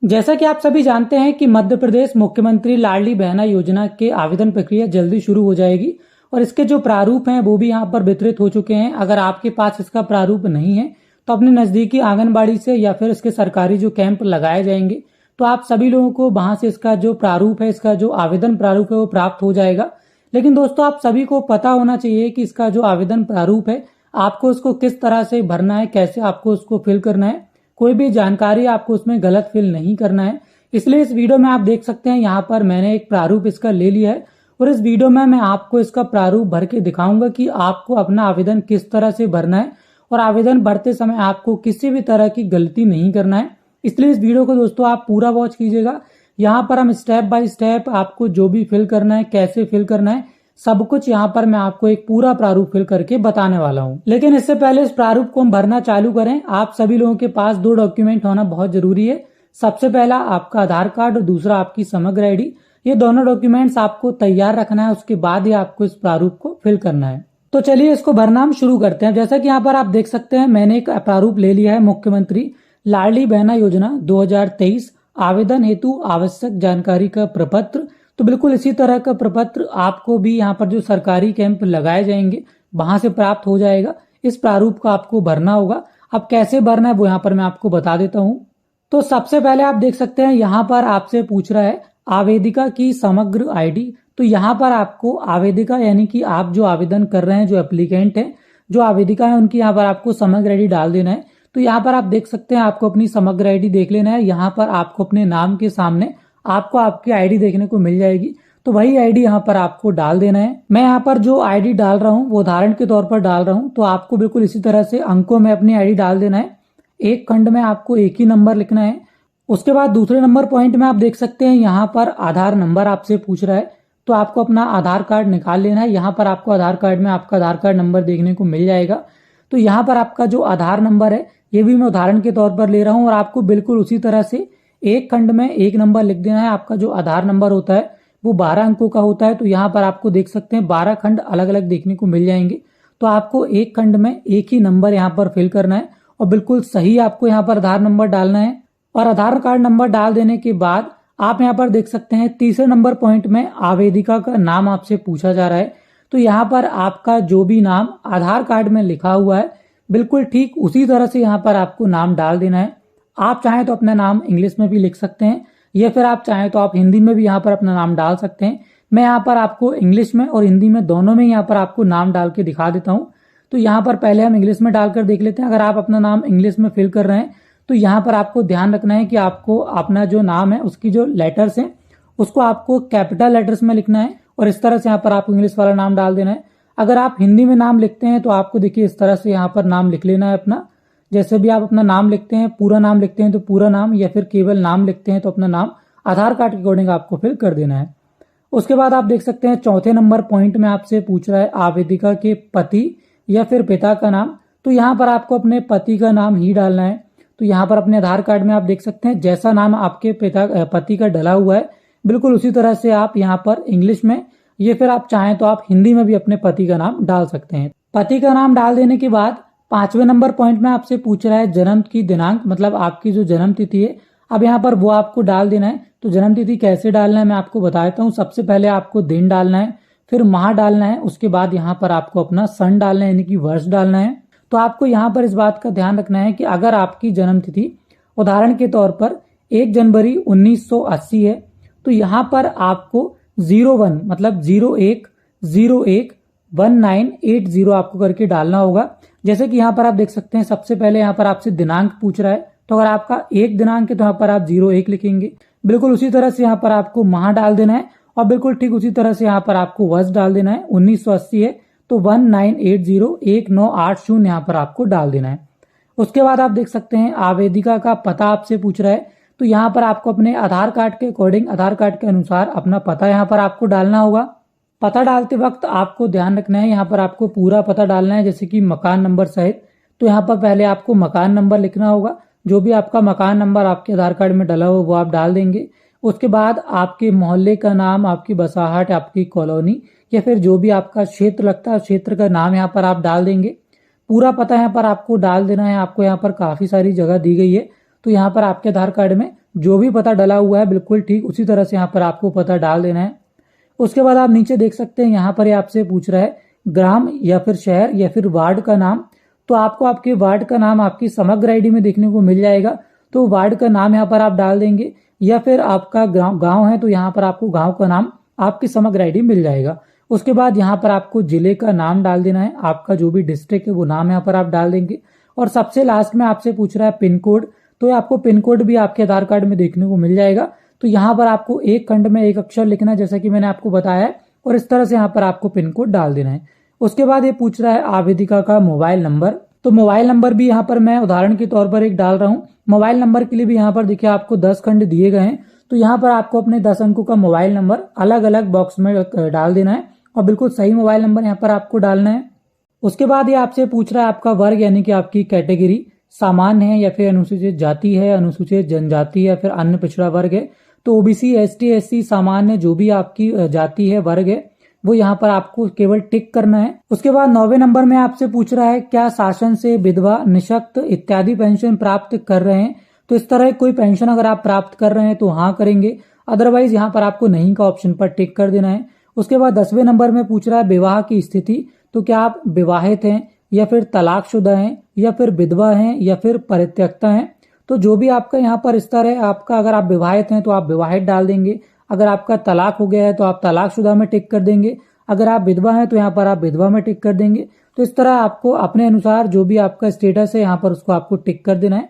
जैसा कि आप सभी जानते हैं कि मध्य प्रदेश मुख्यमंत्री लाडली बहना योजना के आवेदन प्रक्रिया जल्दी शुरू हो जाएगी और इसके जो प्रारूप हैं वो भी यहाँ पर वितरित हो चुके हैं। अगर आपके पास इसका प्रारूप नहीं है तो अपने नजदीकी आंगनबाड़ी से या फिर इसके सरकारी जो कैंप लगाए जाएंगे तो आप सभी लोगों को वहां से इसका जो प्रारूप है, इसका जो आवेदन प्रारूप है वो प्राप्त हो जाएगा। लेकिन दोस्तों, आप सभी को पता होना चाहिए कि इसका जो आवेदन प्रारूप है आपको उसको किस तरह से भरना है, कैसे आपको उसको फिल करना है। कोई भी जानकारी आपको उसमें गलत फिल नहीं करना है। इसलिए इस वीडियो में आप देख सकते हैं यहाँ पर मैंने एक प्रारूप इसका ले लिया है और इस वीडियो में मैं आपको इसका प्रारूप भर के दिखाऊंगा कि आपको अपना आवेदन किस तरह से भरना है और आवेदन भरते समय आपको किसी भी तरह की गलती नहीं करना है। इसलिए इस वीडियो को दोस्तों आप पूरा वॉच कीजिएगा। यहाँ पर हम स्टेप बाय स्टेप आपको जो भी फिल करना है, कैसे फिल करना है, सब कुछ यहाँ पर मैं आपको एक पूरा प्रारूप फिल करके बताने वाला हूँ। लेकिन इससे पहले इस प्रारूप को हम भरना चालू करें, आप सभी लोगों के पास दो डॉक्यूमेंट होना बहुत जरूरी है। सबसे पहला आपका आधार कार्ड और दूसरा आपकी समग्र आईडी। ये दोनों डॉक्यूमेंट्स आपको तैयार रखना है, उसके बाद ही आपको इस प्रारूप को फिल करना है। तो चलिए इसको भरना हम शुरू करते हैं। जैसा कि यहाँ पर आप देख सकते हैं मैंने एक प्रारूप ले लिया है, मुख्यमंत्री लाडली बहना योजना 2023 आवेदन हेतु आवश्यक जानकारी का प्रपत्र। तो बिल्कुल इसी तरह का प्रपत्र आपको भी यहाँ पर जो सरकारी कैंप लगाए जाएंगे वहां से प्राप्त हो जाएगा। इस प्रारूप को आपको भरना होगा। अब कैसे भरना है वो यहाँ पर मैं आपको बता देता हूँ। तो सबसे पहले आप देख सकते हैं यहाँ पर आपसे पूछ रहा है आवेदिका की समग्र आईडी। तो यहाँ पर आपको आवेदिका यानी कि आप जो आवेदन कर रहे हैं, जो एप्लीकेंट है, जो आवेदिका है, उनकी यहाँ पर आपको समग्र आईडी डाल देना है। तो यहाँ पर आप देख सकते हैं आपको अपनी समग्र आईडी देख लेना है। यहाँ पर आपको अपने नाम के सामने आपको आपकी आईडी देखने को मिल जाएगी। तो वही आईडी यहाँ पर आपको डाल देना है। मैं यहाँ पर जो आईडी डाल रहा हूँ वो उदाहरण के तौर पर डाल रहा हूँ। तो आपको बिल्कुल इसी तरह से अंकों में अपनी आईडी डाल देना है। एक खंड में आपको एक ही नंबर लिखना है। उसके बाद दूसरे नंबर पॉइंट में आप देख सकते हैं यहाँ पर आधार नंबर आपसे पूछ रहा है। तो आपको अपना आधार कार्ड निकाल लेना है। यहाँ पर आपको आधार कार्ड में आपका आधार कार्ड नंबर देखने को मिल जाएगा। तो यहाँ पर आपका जो आधार नंबर है ये भी मैं उदाहरण के तौर पर ले रहा हूँ और आपको बिल्कुल उसी तरह से एक खंड में एक नंबर लिख देना है। आपका जो आधार नंबर होता है वो 12 अंकों का होता है। तो यहाँ पर आपको देख सकते हैं 12 खंड अलग अलग देखने को मिल जाएंगे। तो आपको एक खंड में एक ही नंबर यहाँ पर फिल करना है और बिल्कुल सही आपको यहाँ पर आधार नंबर डालना है। और आधार कार्ड नंबर डाल देने के बाद आप यहाँ पर देख सकते हैं तीसरे नंबर पॉइंट में आवेदिका का नाम आपसे पूछा जा रहा है। तो यहाँ पर आपका जो भी नाम आधार कार्ड में लिखा हुआ है बिल्कुल ठीक उसी तरह से यहाँ पर आपको नाम डाल देना है। आप चाहें तो अपना नाम इंग्लिश में भी लिख सकते हैं या फिर आप चाहें तो आप हिंदी में भी यहाँ पर अपना नाम डाल सकते हैं। मैं यहाँ पर आपको इंग्लिश में और हिंदी में दोनों में यहाँ पर आपको नाम डाल के दिखा देता हूँ। तो यहाँ पर पहले हम इंग्लिश में डालकर देख लेते हैं। अगर आप अपना नाम इंग्लिश में फिल कर रहे हैं तो यहाँ पर आपको ध्यान रखना है कि आपको अपना जो नाम है उसकी जो लेटर्स हैं उसको आपको कैपिटल लेटर्स में लिखना है और इस तरह से यहाँ पर आपको इंग्लिश वाला नाम डाल देना है। अगर आप हिंदी में नाम लिखते हैं तो आपको देखिए इस तरह से यहाँ पर नाम लिख लेना है अपना। जैसे भी आप अपना नाम लिखते हैं, पूरा नाम लिखते हैं तो पूरा नाम, या फिर केवल नाम लिखते हैं तो अपना नाम आधार कार्ड के अकॉर्डिंग आपको फिल कर देना है। उसके बाद आप देख सकते हैं चौथे नंबर पॉइंट में आपसे पूछ रहा है आवेदिका के पति या फिर पिता का नाम। तो यहाँ पर आपको अपने पति का नाम ही डालना है। तो यहाँ पर अपने आधार कार्ड में आप देख सकते हैं जैसा नाम आपके पति का डला हुआ है बिल्कुल उसी तरह से आप यहाँ पर इंग्लिश में या फिर आप चाहें तो आप हिंदी में भी अपने पति का नाम डाल सकते हैं। पति का नाम डाल देने के बाद पांचवें नंबर पॉइंट में आपसे पूछ रहा है जन्म की दिनांक, मतलब आपकी जो जन्म तिथि है अब यहाँ पर वो आपको डाल देना है। तो जन्म तिथि कैसे डालना है मैं आपको बता देता हूँ। सबसे पहले आपको दिन डालना है, फिर माह डालना है, उसके बाद यहाँ पर आपको अपना सन डालना है यानी कि वर्ष डालना है। तो आपको यहाँ पर इस बात का ध्यान रखना है कि अगर आपकी जन्म तिथि उदाहरण के तौर पर 1 जनवरी 1980 है तो यहाँ पर आपको 01 मतलब 01/01/1980 आपको करके डालना होगा। जैसे कि यहाँ पर आप देख सकते हैं सबसे पहले यहाँ पर आपसे दिनांक पूछ रहा है। तो अगर आपका 1 दिनांक है तो यहाँ पर आप 01 लिखेंगे। बिल्कुल उसी तरह से यहाँ पर आपको माह डाल देना है और बिल्कुल ठीक उसी तरह से यहाँ पर आपको वर्ष डाल देना है। 1980 है तो 1980 यहाँ पर आपको डाल देना है। उसके बाद आप देख सकते हैं आवेदिका का पता आपसे पूछ रहा है। तो यहाँ पर आपको अपने आधार कार्ड के अकॉर्डिंग, आधार कार्ड के अनुसार अपना पता यहाँ पर आपको डालना होगा। पता डालते वक्त आपको ध्यान रखना है यहाँ पर आपको पूरा पता डालना है, जैसे कि मकान नंबर सहित। तो यहाँ पर पहले आपको मकान नंबर लिखना होगा। जो भी आपका मकान नंबर आपके आधार कार्ड में डाला हो वो आप डाल देंगे। उसके बाद आपके मोहल्ले का नाम, आपकी बसाहट, आपकी कॉलोनी या फिर जो भी आपका क्षेत्र लगता है क्षेत्र का नाम यहाँ पर आप डाल देंगे। पूरा पता यहाँ पर आपको डाल देना है। आपको यहाँ पर काफी सारी जगह दी गई है। तो यहाँ पर आपके आधार कार्ड में जो भी पता डला हुआ है बिल्कुल ठीक उसी तरह से यहाँ पर आपको पता डाल देना है। उसके बाद आप नीचे देख सकते हैं यहाँ पर ये आपसे पूछ रहा है ग्राम या फिर शहर या फिर वार्ड का नाम। तो आपको आपके वार्ड का नाम आपकी समग्र आईडी में देखने को मिल जाएगा, तो वार्ड का नाम यहाँ पर आप डाल देंगे, या फिर आपका गांव है तो यहाँ पर आपको गांव का नाम आपकी समग्र आईडी मिल जाएगा। उसके बाद यहाँ पर आपको जिले का नाम डाल देना है, आपका जो भी डिस्ट्रिक्ट है वो नाम यहाँ पर आप डाल देंगे। और सबसे लास्ट में आपसे पूछ रहा है पिन कोड, तो आपको पिन कोड भी आपके आधार कार्ड में देखने को मिल जाएगा। तो यहाँ पर आपको एक खंड में एक अक्षर लिखना है जैसा कि मैंने आपको बताया है, और इस तरह से यहाँ पर आपको पिन कोड डाल देना है। उसके बाद ये पूछ रहा है आवेदिका का मोबाइल नंबर, तो मोबाइल नंबर भी यहाँ पर मैं उदाहरण के तौर पर एक डाल रहा हूँ। मोबाइल नंबर के लिए भी यहाँ पर देखिए आपको 10 खंड दिए गए हैं, तो यहाँ पर आपको अपने 10 अंकों का मोबाइल नंबर अलग अलग बॉक्स में डाल देना है और बिल्कुल सही मोबाइल नंबर यहाँ पर आपको डालना है। उसके बाद ये आपसे पूछ रहा है आपका वर्ग यानी कि आपकी कैटेगरी सामान्य है या फिर अनुसूचित जाति है, अनुसूचित जनजाति या फिर अन्य पिछड़ा वर्ग है। तो ओबीसी, एसटी, एससी, सामान्य जो भी आपकी जाति है, वर्ग है, वो यहाँ पर आपको केवल टिक करना है। उसके बाद 9वें नंबर में आपसे पूछ रहा है क्या शासन से विधवा, निशक्त इत्यादि पेंशन प्राप्त कर रहे हैं। तो इस तरह कोई पेंशन अगर आप प्राप्त कर रहे हैं तो हाँ करेंगे, अदरवाइज यहाँ पर आपको नहीं का ऑप्शन पर टिक कर देना है। उसके बाद 10वें नंबर में पूछ रहा है विवाह की स्थिति, तो क्या आप विवाहित हैं या फिर तलाकशुदा हैं या फिर विधवा हैं या फिर परित्यक्ता हैं। तो जो भी आपका यहाँ पर स्तर है आपका, अगर आप विवाहित हैं तो आप विवाहित डाल देंगे, अगर आपका तलाक हो गया है तो आप तलाकशुदा में टिक कर देंगे, अगर आप विधवा हैं तो यहाँ पर आप विधवा में टिक कर देंगे। तो इस तरह आपको अपने अनुसार जो भी आपका स्टेटस है यहाँ पर उसको आपको टिक कर देना है।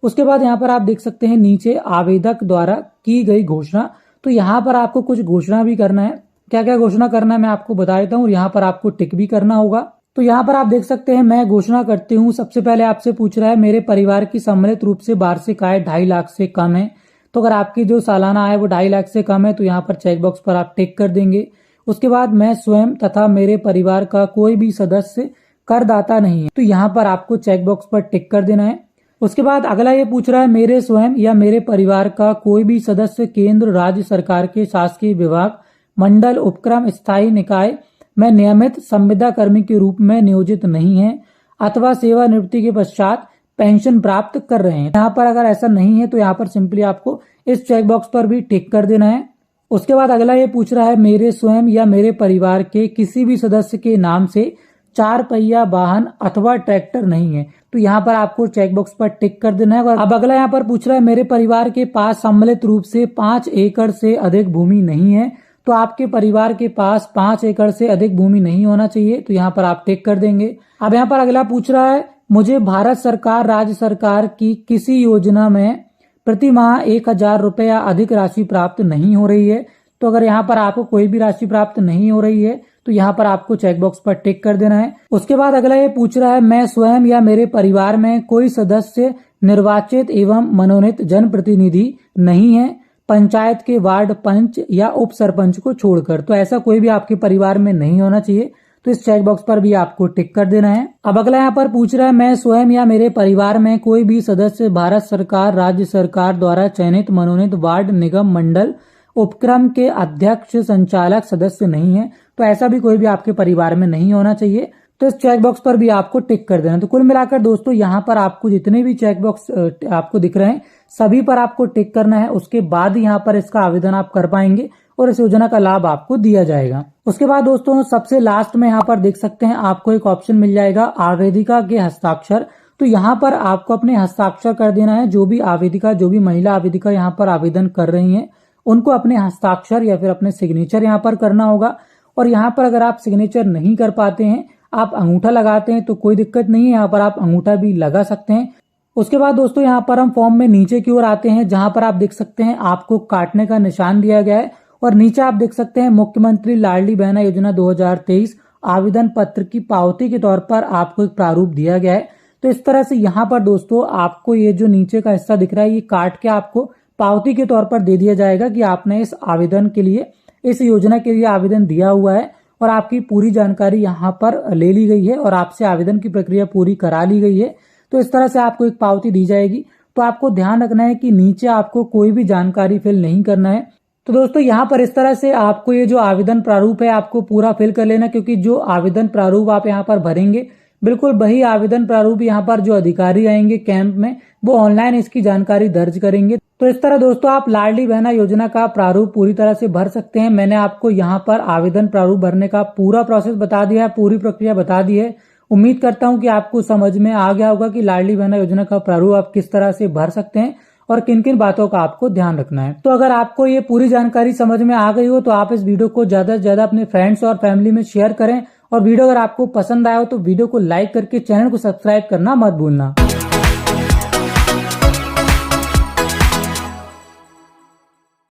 उसके बाद यहाँ पर आप देख सकते हैं नीचे आवेदक द्वारा की गई घोषणा, तो यहाँ पर आपको कुछ घोषणा भी करना है। क्या क्या घोषणा करना है मैं आपको बता देता हूँ, यहाँ पर आपको टिक भी करना होगा। तो यहाँ पर आप देख सकते हैं मैं घोषणा करती हूँ। सबसे पहले आपसे पूछ रहा है मेरे परिवार की सम्मिलित रूप से वार्षिक आय 2.5 लाख से कम है। तो अगर आपकी जो सालाना आय वो 2.5 लाख से कम है तो यहाँ पर चेक बॉक्स पर आप टिक कर देंगे। उसके बाद मैं स्वयं तथा मेरे परिवार का कोई भी सदस्य करदाता नहीं है, तो यहाँ पर आपको चेक बॉक्स पर टिक कर देना है। उसके बाद अगला ये पूछ रहा है मेरे स्वयं या मेरे परिवार का कोई भी सदस्य केंद्र राज्य सरकार के शासकीय विभाग, मंडल, उपक्रम, स्थायी निकाय में नियमित संविदा कर्मी के रूप में नियोजित नहीं है अथवा सेवानिवृत्ति के पश्चात पेंशन प्राप्त कर रहे हैं। यहाँ पर अगर ऐसा नहीं है तो यहाँ पर सिंपली आपको इस चेक बॉक्स पर भी टिक कर देना है। उसके बाद अगला ये पूछ रहा है मेरे स्वयं या मेरे परिवार के किसी भी सदस्य के नाम से 4 पहिया वाहन अथवा ट्रैक्टर नहीं है, तो यहाँ पर आपको चेक बॉक्स पर टिक कर देना है। अब अगला यहाँ पर पूछ रहा है मेरे परिवार के पास सम्मिलित रूप से 5 एकड़ से अधिक भूमि नहीं है, तो आपके परिवार के पास 5 एकड़ से अधिक भूमि नहीं होना चाहिए, तो यहाँ पर आप टिक कर देंगे। अब यहाँ पर अगला पूछ रहा है मुझे भारत सरकार, राज्य सरकार की किसी योजना में प्रति माह 1,000 रुपए या अधिक राशि प्राप्त नहीं हो रही है। तो अगर यहाँ पर आपको कोई भी राशि प्राप्त नहीं हो रही है तो यहाँ पर आपको चेक बॉक्स पर टिक कर देना है। उसके बाद अगला ये पूछ रहा है मैं स्वयं या मेरे परिवार में कोई सदस्य निर्वाचित एवं मनोनीत जनप्रतिनिधि नहीं है, पंचायत के वार्ड पंच या उप सरपंच को छोड़कर। तो ऐसा कोई भी आपके परिवार में नहीं होना चाहिए, तो इस चेक बॉक्स पर भी आपको टिक कर देना है। अब अगला यहाँ पर पूछ रहा है मैं स्वयं या मेरे परिवार में कोई भी सदस्य भारत सरकार, राज्य सरकार द्वारा चयनित मनोनीत वार्ड, निगम, मंडल, उपक्रम के अध्यक्ष, संचालक, सदस्य नहीं है, तो ऐसा भी कोई भी आपके परिवार में नहीं होना चाहिए, तो इस चेक बॉक्स पर भी आपको टिक कर देना। तो कुल मिलाकर दोस्तों यहाँ पर आपको जितने भी चेक बॉक्स आपको दिख रहे हैं सभी पर आपको टिक करना है। उसके बाद यहाँ पर इसका आवेदन आप कर पाएंगे और इस योजना का लाभ आपको दिया जाएगा। उसके बाद दोस्तों सबसे लास्ट में यहाँ पर देख सकते हैं आपको एक ऑप्शन मिल जाएगा आवेदिका के हस्ताक्षर। तो यहाँ पर आपको अपने हस्ताक्षर कर देना है। जो भी आवेदिका, जो भी महिला आवेदिका यहाँ पर आवेदन कर रही हैं उनको अपने हस्ताक्षर या फिर अपने सिग्नेचर यहाँ पर करना होगा। और यहाँ पर अगर आप सिग्नेचर नहीं कर पाते हैं, आप अंगूठा लगाते हैं तो कोई दिक्कत नहीं है, यहाँ पर आप अंगूठा भी लगा सकते हैं। उसके बाद दोस्तों यहाँ पर हम फॉर्म में नीचे की ओर आते हैं, जहां पर आप देख सकते हैं आपको काटने का निशान दिया गया है और नीचे आप देख सकते हैं मुख्यमंत्री लाडली बहना योजना 2023 आवेदन पत्र की पावती के तौर पर आपको एक प्रारूप दिया गया है। तो इस तरह से यहाँ पर दोस्तों आपको ये जो नीचे का हिस्सा दिख रहा है ये काट के आपको पावती के तौर पर दे दिया जाएगा कि आपने इस आवेदन के लिए, इस योजना के लिए आवेदन दिया हुआ है और आपकी पूरी जानकारी यहाँ पर ले ली गई है और आपसे आवेदन की प्रक्रिया पूरी करा ली गई है। तो इस तरह से आपको एक पावती दी जाएगी। तो आपको ध्यान रखना है कि नीचे आपको कोई भी जानकारी फिल नहीं करना है। तो दोस्तों यहाँ पर इस तरह से आपको ये जो आवेदन प्रारूप है आपको पूरा फिल कर लेना, क्योंकि जो आवेदन प्रारूप आप यहाँ पर भरेंगे बिल्कुल वही आवेदन प्रारूप यहाँ पर जो अधिकारी आएंगे कैंप में वो ऑनलाइन इसकी जानकारी दर्ज करेंगे। तो इस तरह दोस्तों आप लाडली बहना योजना का प्रारूप पूरी तरह से भर सकते हैं। मैंने आपको यहाँ पर आवेदन प्रारूप भरने का पूरा प्रोसेस बता दिया है, पूरी प्रक्रिया बता दी है। उम्मीद करता हूँ कि आपको समझ में आ गया होगा कि लाडली बहना योजना का प्रारूप आप किस तरह से भर सकते हैं और किन किन बातों का आपको ध्यान रखना है। तो अगर आपको ये पूरी जानकारी समझ में आ गई हो तो आप इस वीडियो को ज्यादा से ज्यादा अपने फ्रेंड्स और फैमिली में शेयर करें और वीडियो अगर आपको पसंद आया हो तो वीडियो को लाइक करके चैनल को सब्सक्राइब करना मत भूलना।